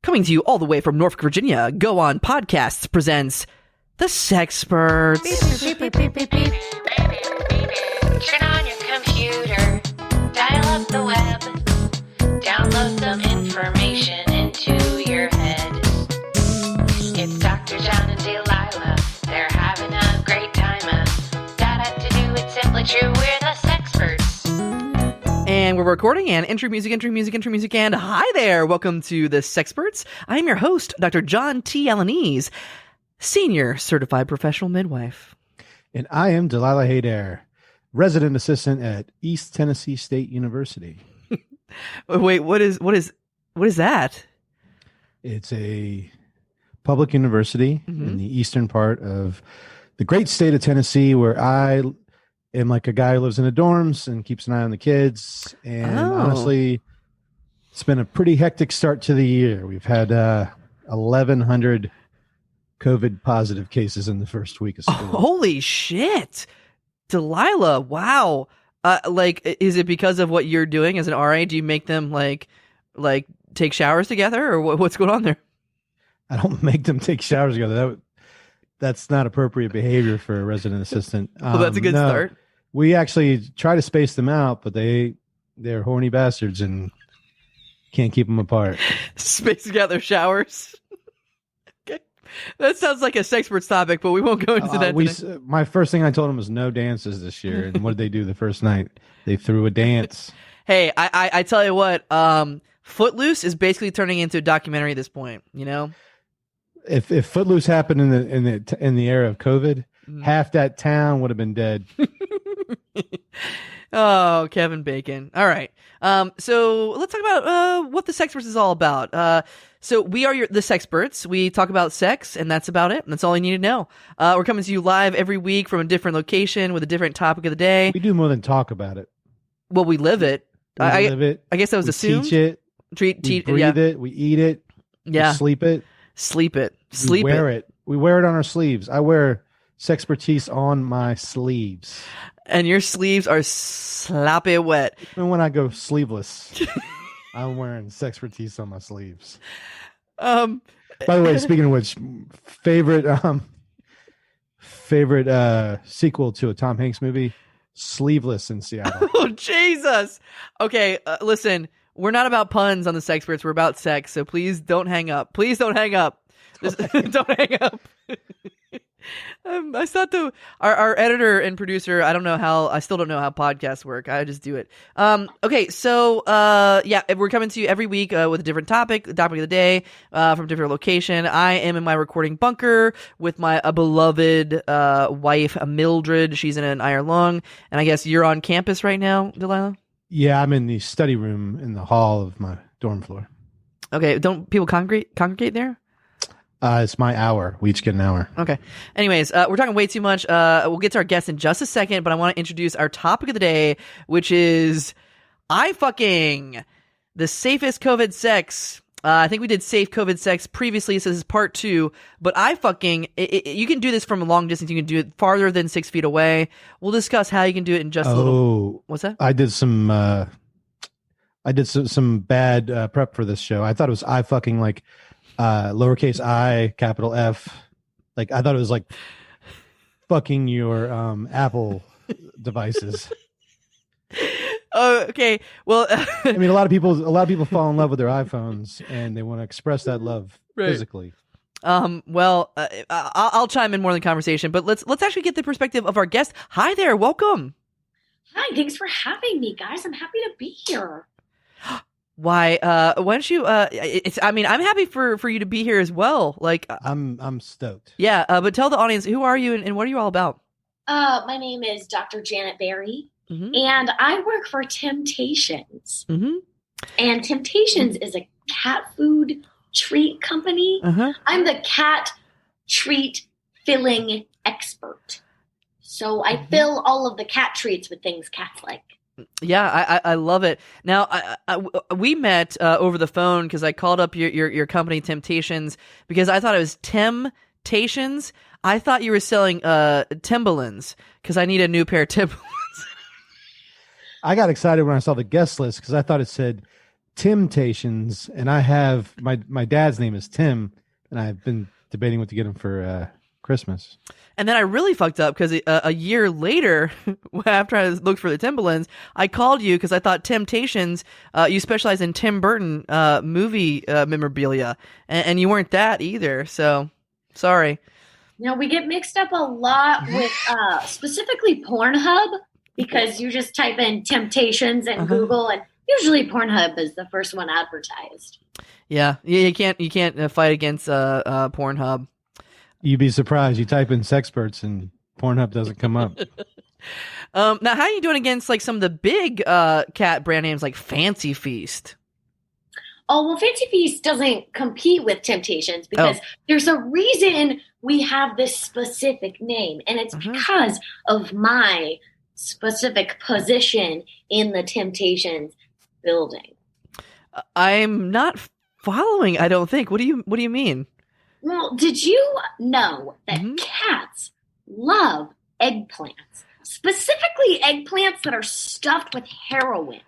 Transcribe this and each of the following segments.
Coming to you all the way from Norfolk, Virginia, Go On Podcasts presents The Sexperts. Beep, beep, beep, beep, beep, beep. Turn on your computer, dial up the web, download some information into your head. It's Dr. John and Delilah, they're having a great time. Da-da-to-do, it's simply true, we're the Sexperts. And we're recording, and intro music, and hi there! Welcome to The Sexperts. I'm your host, Dr. John T. Alanese, Senior Certified Professional Midwife. And I am Delilah Hayder, Resident Assistant at East Tennessee State University. Wait, what is that? It's a public university in the eastern part of the great state of Tennessee, where I am like a guy who lives in the dorms and keeps an eye on the kids. And honestly, it's been a pretty hectic start to the year. We've had 1,100 COVID positive cases in the first week of school. Holy shit. Delilah, wow. Is it because of what you're doing as an RA? Do you make them like take showers together, or what's going on there? I don't make them take showers together. That's not appropriate behavior for a resident assistant. Well, that's a good start. We actually try to space them out, but they're horny bastards and can't keep them apart. Space together showers. Okay. That sounds like a Sexperts topic, but we won't go into that today. My first thing I told them was no dances this year. And what did they do the first night? They threw a dance. Hey, I tell you what, Footloose is basically turning into a documentary at this point, you know? If Footloose happened in the era of COVID, half that town would have been dead. Oh, Kevin Bacon. All right. So let's talk about what the Sexperts is all about. So we are the Sexperts. We talk about sex, and that's about it. That's all you need to know. We're coming to you live every week from a different location with a different topic of the day. We do more than talk about it. Well, we live it. We live it. I guess that was assumed. Teach it. We breathe it. We eat it. Yeah. We sleep it. We wear it. We wear it on our sleeves. I wear Sexpertise on my sleeves. And your sleeves are sloppy wet. Even when I go sleeveless, I'm wearing Sexpertise on my sleeves. By the way, speaking of which, favorite sequel to a Tom Hanks movie, Sleeveless in Seattle. Oh, Jesus. Okay, listen, we're not about puns on the Sexperts. We're about sex, so please don't hang up. Don't hang up. I thought our editor and producer, I still don't know how podcasts work. I just do it. Okay, so we're coming to you every week with a different topic, the topic of the day, from a different location. I am in my recording bunker with my beloved wife, Mildred. She's in an iron lung, and I guess you're on campus right now, Delilah? Yeah, I'm in the study room in the hall of my dorm floor. Okay, don't people congregate there? It's my hour. We each get an hour. Okay. Anyways, we're talking way too much. We'll get to our guest in just a second, but I want to introduce our topic of the day, which is Eyefucking, the safest COVID sex. I think we did safe COVID sex previously, so this is part 2. But Eyefucking, you can do this from a long distance. You can do it farther than 6 feet away. We'll discuss how you can do it in just a little. What's that? I did some bad prep for this show. I thought it was Eyefucking like lowercase I, capital F. Like I thought it was like fucking your Apple devices. Okay. Well, I mean, a lot of people fall in love with their iPhones and they want to express that love physically. Well, I'll chime in more in the conversation, but let's actually get the perspective of our guest. Hi there, welcome. Hi, thanks for having me, guys. I'm happy to be here. Why don't you I'm happy for you to be here as well. Like I'm stoked. Yeah, but tell the audience, who are you and what are you all about? My name is Dr. Janet Berry, and I work for Temptations. And Temptations is a cat food treat company. I'm the cat treat filling expert. So I fill all of the cat treats with things cats like. Yeah, I love it. Now, we met over the phone because I called up your company, Temptations, because I thought it was Temptations. I thought you were selling Timberlands because I need a new pair of Timberlands. I got excited when I saw the guest list because I thought it said Temptations, and I have my dad's name is Tim, and I've been debating what to get him for Christmas. And then I really fucked up because a year later, after I looked for the Timberlands, I called you because I thought Temptations, you specialize in Tim Burton movie memorabilia, and you weren't that either. So, sorry. We get mixed up a lot with specifically Pornhub, because you just type in Temptations in Google, and usually Pornhub is the first one advertised. Yeah, you can't fight against Pornhub. You'd be surprised. You type in sexperts and Pornhub doesn't come up. Now, how are you doing against like some of the big cat brand names like Fancy Feast? Oh, well, Fancy Feast doesn't compete with Temptations because there's a reason we have this specific name, and it's because of my specific position in the Temptations building. I'm not following, I don't think. What do you mean? Well, did you know that cats love eggplants? Specifically eggplants that are stuffed with heroin.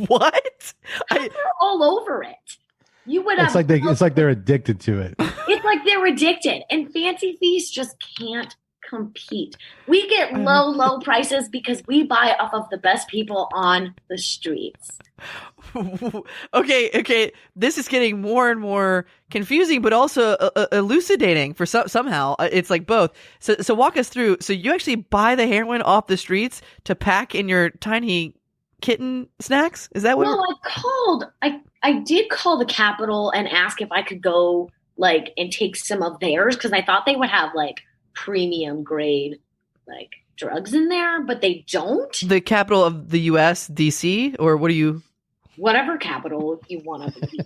What? They're all over it. You would have. It's like they're addicted to it. It's like they're addicted, and Fancy Feast just can't compete. We get low prices because we buy off of the best people on the streets. Okay. This is getting more and more confusing, but also elucidating for somehow. It's like both. So walk us through. So you actually buy the heroin off the streets to pack in your tiny kitten snacks? Is that what? Well, I did call the Capitol and ask if I could go and take some of theirs, because I thought they would have premium grade drugs in there, but they don't. The capital of the U.S., D.C., or what do you? Whatever capital you want to be.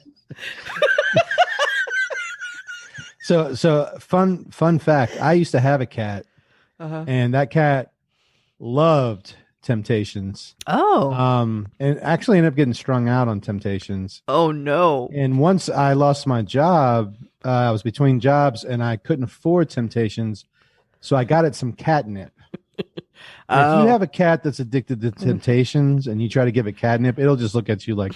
So fun fact. I used to have a cat, and that cat loved Temptations. Oh. And actually ended up getting strung out on Temptations. Oh no. And once I lost my job, I was between jobs and I couldn't afford Temptations, so I got it some catnip. If you have a cat that's addicted to Temptations and you try to give it catnip, it'll just look at you like,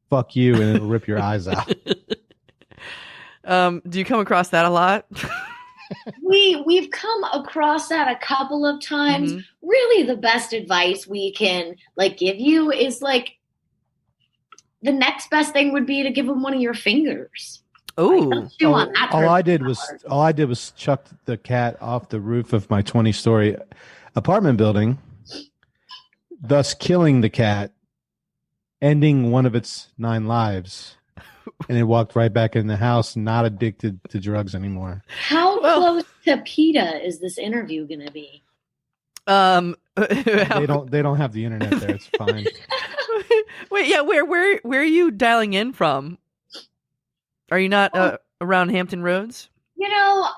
fuck you, and it'll rip your eyes out. Do you come across that a lot? We've come across that a couple of times. Really, the best advice we can give you is the next best thing would be to give them one of your fingers. Oh, all I did was chuck the cat off the roof of my 20-story apartment building, thus killing the cat, ending one of its 9 lives. And it walked right back in the house, not addicted to drugs anymore. How close to PETA is this interview going to be? They don't have the internet there. It's fine. Wait, yeah, where are you dialing in from? Are you not around Hampton Roads?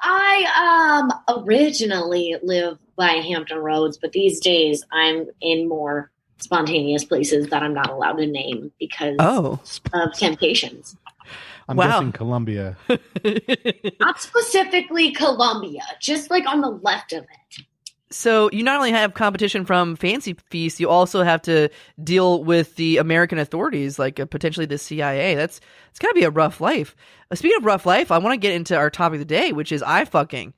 I originally live by Hampton Roads, but these days I'm in more spontaneous places that I'm not allowed to name because of Temptations. I'm guessing Columbia. Not specifically Columbia, just on the left of it. So you not only have competition from Fancy Feast, you also have to deal with the American authorities, potentially the CIA. It's got to be a rough life. Speaking of rough life, I want to get into our topic of the day, which is eyefucking,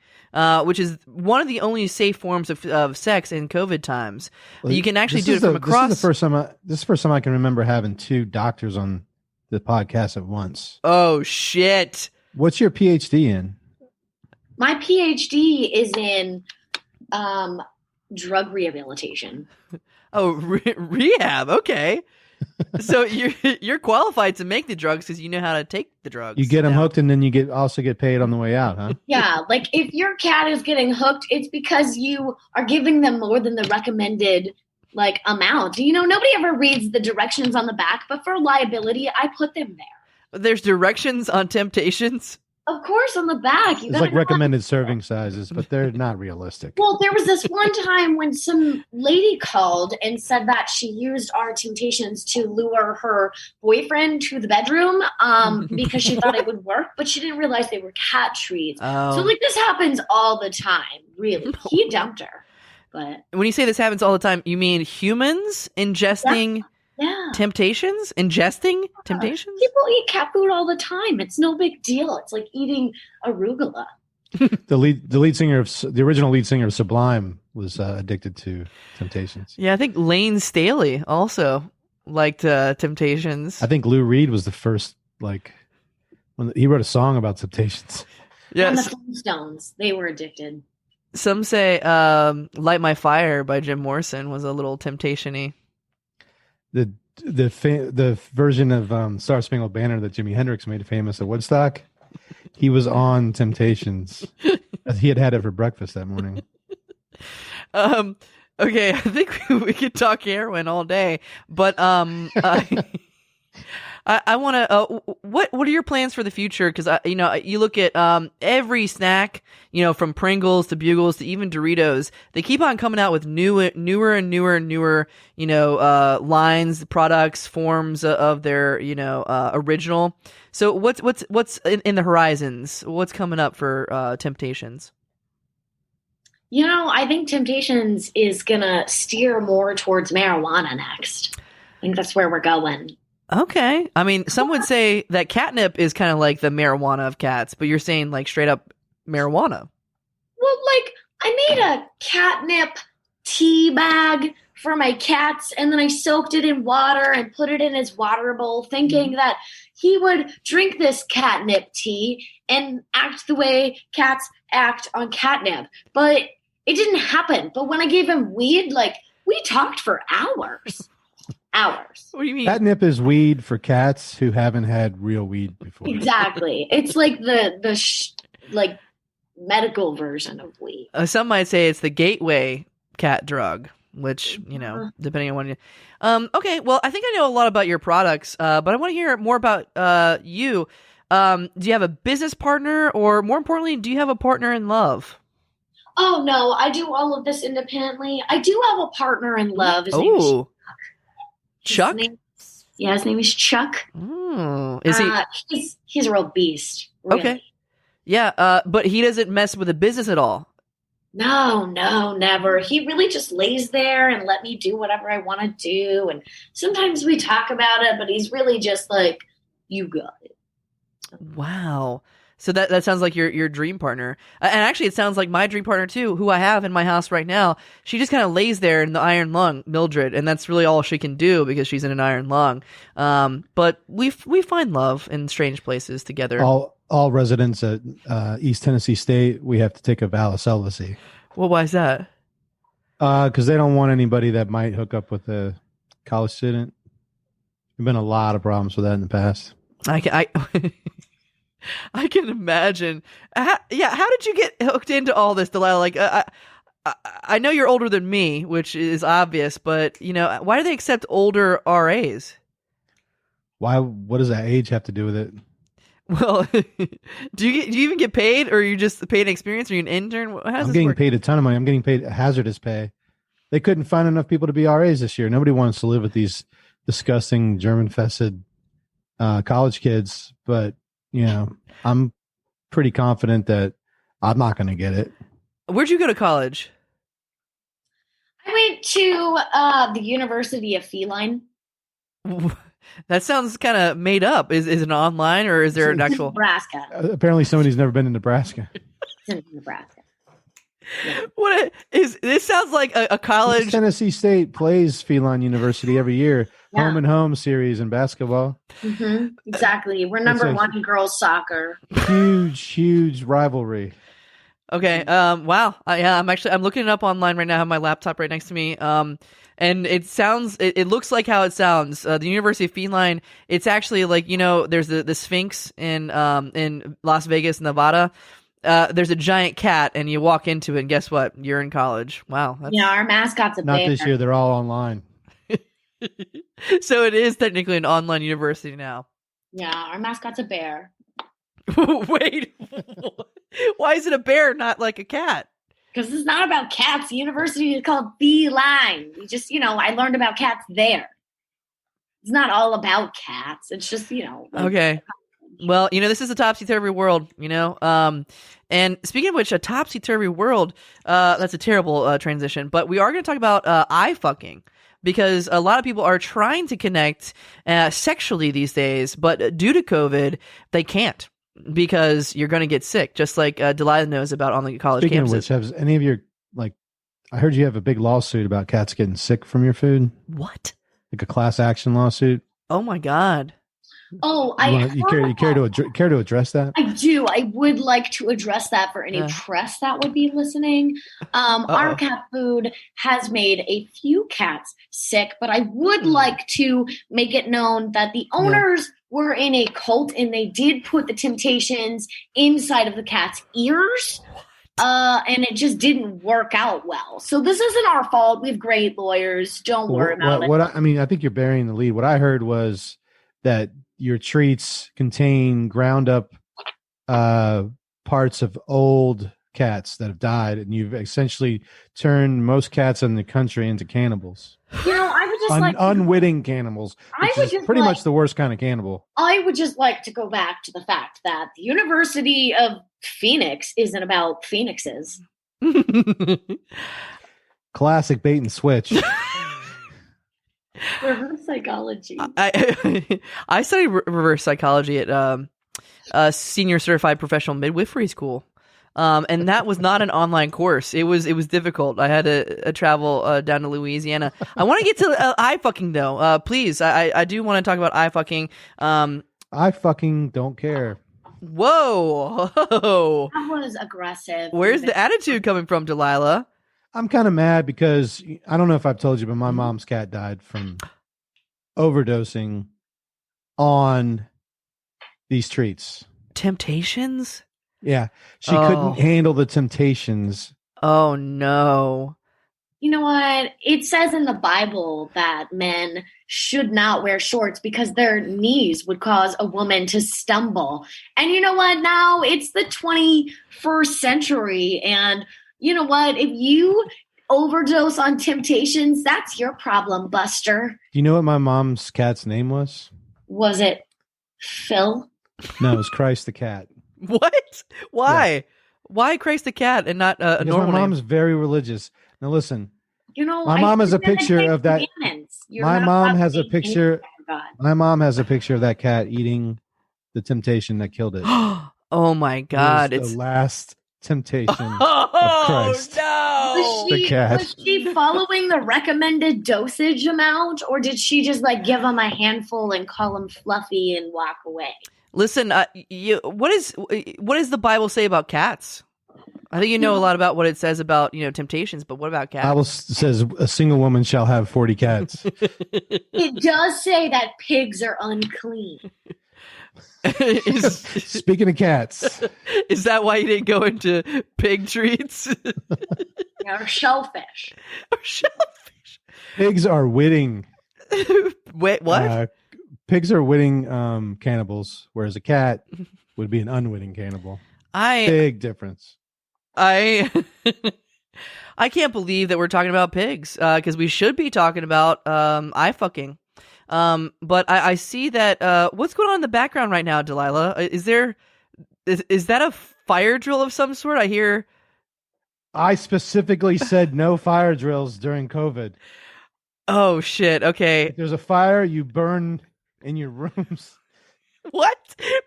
which is one of the only safe forms of sex in COVID times. You can actually do it from across. This is the first time I can remember having 2 doctors on the podcast at once. Oh shit! What's your PhD in? My PhD is in drug rehabilitation. Oh, rehab. Okay. So you're qualified to make the drugs because you know how to take the drugs. You get them hooked, and then you also get paid on the way out, huh? Yeah, if your cat is getting hooked, it's because you are giving them more than the recommended amount. Nobody ever reads the directions on the back, but for liability, I put them there. There's directions on Temptations. Of course, on the back. It's recommended serving sizes, but they're not realistic. Well, there was this one time when some lady called and said that she used our Temptations to lure her boyfriend to the bedroom because she thought it would work, but she didn't realize they were cat treats. Oh. So this happens all the time, really. He dumped her. But when you say this happens all the time, you mean humans ingesting Yeah. Temptations? Ingesting Temptations? People eat cat food all the time. It's no big deal. It's like eating arugula. The original lead singer of Sublime was addicted to Temptations. Yeah, I think Lane Staley also liked Temptations. I think Lou Reed was the first, when he wrote a song about Temptations. Yeah, And the Flintstones, they were addicted. Some say "Light My Fire" by Jim Morrison was a little temptation-y. The version of Star Spangled Banner that Jimi Hendrix made famous at Woodstock, he was on Temptations. He had it for breakfast that morning. Okay, I think we could talk heroin all day, but I want to. What are your plans for the future? Because you look at every snack, from Pringles to Bugles to even Doritos. They keep on coming out with newer lines, products, forms of their original. So what's in the horizons? What's coming up for Temptations? I think Temptations is gonna steer more towards marijuana next. I think that's where we're going. Okay. I mean, some would say that catnip is kind of like the marijuana of cats, but you're saying like straight up marijuana. Well, I made a catnip tea bag for my cats, and then I soaked it in water and put it in his water bowl, thinking that he would drink this catnip tea and act the way cats act on catnip. But it didn't happen. But when I gave him weed, we talked for hours. Hours. What do you mean? Catnip is weed for cats who haven't had real weed before. Exactly. It's like the medical version of weed. Some might say it's the gateway cat drug, which, depending on when you... Okay, well, I think I know a lot about your products, but I want to hear more about you. Do you have a business partner, or more importantly, do you have a partner in love? Oh, no, I do all of this independently. I do have a partner in love. His name is Chuck? His name is Chuck. Oh, is he? He's a real beast. Really. Okay. Yeah, but he doesn't mess with the business at all. No, never. He really just lays there and let me do whatever I want to do. And sometimes we talk about it, but he's really just like, you got it. Wow. So that sounds like your dream partner. And actually, it sounds like my dream partner, too, who I have in my house right now. She just kind of lays there in the iron lung, Mildred, and that's really all she can do because she's in an iron lung. But we find love in strange places together. All residents at East Tennessee State, we have to take a vow of celibacy. Well, why is that? Because they don't want anybody that might hook up with a college student. There've been a lot of problems with that in the past. I can imagine. How did you get hooked into all this, Delilah? I know you're older than me, which is obvious, but why do they accept older RAs? Why? What does that age have to do with it? Well, do you even get paid, or are you just paid experience? Are you an intern? I'm getting paid a ton of money. I'm getting paid hazardous pay. They couldn't find enough people to be RAs this year. Nobody wants to live with these disgusting German-infested college kids, but I'm pretty confident that I'm not going to get it. Where'd you go to college? I went to the University of Feline. That sounds kind of made up. Is it online, or is there an actual... Nebraska. Apparently somebody's never been in Nebraska. It's in Nebraska. Yeah. This sounds like a college. Tennessee State plays Feline University every year. Yeah. Home and home series in basketball. Mm-hmm. Exactly. We're number one in girls soccer. Huge rivalry. Okay. Wow. I'm looking it up online right now. I have my laptop right next to me. And it looks like how it sounds. The University of Feline. It's actually like, there's the Sphinx in Las Vegas, Nevada. There's a giant cat, and you walk into it, and guess what? You're in college. Wow. Our mascot's a Not bear. this year. They're all online. So it is technically an online university now. Yeah, our mascot's a bear. Wait, why is it a bear, not like a cat? Because it's not about cats. The university is called Feline. We just, I learned about cats there. It's not all about cats. It's just, Okay. Well, this is a topsy-turvy world, and speaking of which, a topsy-turvy world, that's a terrible transition, but we are going to talk about Eyefucking, because a lot of people are trying to connect sexually these days, but due to COVID, they can't because you're going to get sick, just like Delilah knows about on the college Speaking campuses. of which, has any of your, like, I heard you have a big lawsuit about cats getting sick from your food? What? Like a class action lawsuit? Oh my God. Oh, You care to address that? I do. I would like to address that for any press that would be listening. Our cat food has made a few cats sick, but I would like to make it known that the owners were in a cult and they did put the Temptations inside of the cat's ears. And it just didn't work out well. So this isn't our fault. We have great lawyers. Don't worry about it. I think you're burying the lead. What I heard was that your treats contain ground up parts of old cats that have died, and you've essentially turned most cats in the country into cannibals. I would just unwitting cannibals, which is pretty much the worst kind of cannibal. I would just like to go back to the fact that the University of Phoenix isn't about phoenixes. Classic bait and switch. Reverse psychology. I studied reverse psychology at senior certified professional midwifery school, and that was not an online course. It was difficult. I had to travel down to Louisiana. I want to get to Eyefucking though. Please, I do want to talk about Eyefucking. I fucking don't care. Whoa, that was aggressive. Where's the attitude coming from, Delilah? I'm kind of mad because I don't know if I've told you, but my mom's cat died from overdosing on these treats. Temptations? Yeah. She couldn't handle the Temptations. Oh, no. You know what? It says in the Bible that men should not wear shorts because their knees would cause a woman to stumble. And you know what? Now it's the 21st century, and you know what? If you overdose on Temptations, that's your problem, Buster. Do you know what my mom's cat's name was? Was it Phil? No, it was Christ the cat. What? Why? Yeah. Why Christ the cat and not a normal name? My mom's very religious. Now listen. My mom has a picture of that. My mom has a picture. My mom has a picture of that cat eating the Temptation that killed it. Oh my God! It's the last temptation of Christ. No! Was she following the recommended dosage amount, or did she just give him a handful and call him Fluffy and walk away? Listen, what does the Bible say about cats? I think you know a lot about what it says about temptations, but what about cats? The Bible says a single woman shall have 40 cats. It does say that pigs are unclean. Speaking of cats, is that why you didn't go into pig treats? Or shellfish. Pigs are witting. Wait, what? Pigs are witting cannibals, whereas a cat would be an unwitting cannibal. Big difference. I can't believe that we're talking about pigs because we should be talking about Eyefucking. But I see that what's going on in the background right now, Delilah? Is that a fire drill of some sort? I hear. I specifically said no fire drills during COVID. Oh shit! Okay. If there's a fire, you burn in your rooms. What?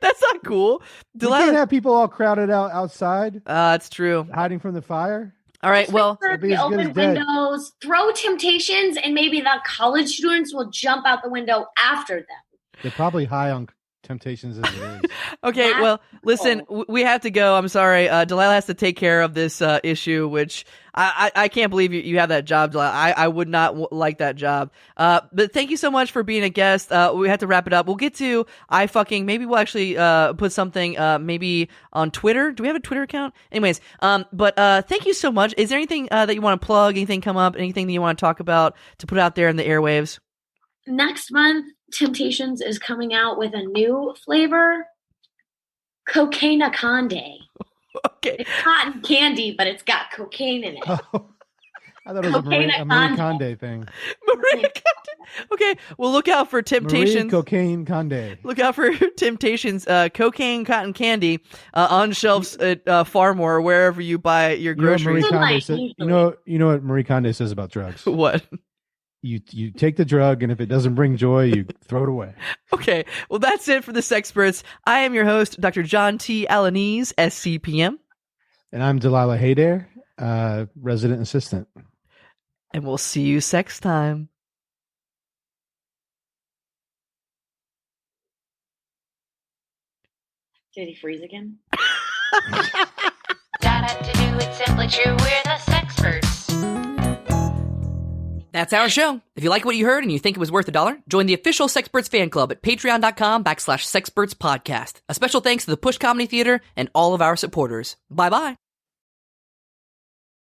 That's not cool. Delilah, you can't have people all crowded outside. That's true. Hiding from the fire. All right. Well, open windows, throw Temptations, and maybe the college students will jump out the window after them. They're probably high on Temptations as it is. Okay, well, listen, we have to go. I'm sorry. Delilah has to take care of this issue, which I can't believe you have that job, Delilah. I would not like that job. But thank you so much for being a guest. We have to wrap it up. We'll get to Eyefucking. Maybe we'll actually put something maybe on Twitter. Do we have a Twitter account? Anyways, but thank you so much. Is there anything that you want to plug? Anything come up? Anything that you want to talk about to put out there in the airwaves? Next month, Temptations is coming out with a new flavor, Cocaine Conde. Okay. It's cotton candy, but it's got cocaine in it. Oh, I thought it was a Marie Kondo thing. Marie Kondo. Okay, well, look out for Temptations. Marie Cocaine Conde. Look out for Temptations, cocaine cotton candy on shelves at Farmore or wherever you buy your groceries. You know what Marie Kondo says about drugs? What? you take the drug, and if it doesn't bring joy, you throw it away. Okay, well, that's it for the Sexperts. I am your host, Dr. John T. Alanese, SCPM. And I'm Delilah Haydair, resident assistant. And we'll see you sex time. Did he freeze again? Da-da-da-do, it's simply true, we're the Sexperts. That's our show. If you like what you heard and you think it was worth $1, join the official Sexperts fan club at patreon.com/Sexperts podcast. A special thanks to the Push Comedy Theater and all of our supporters. Bye-bye.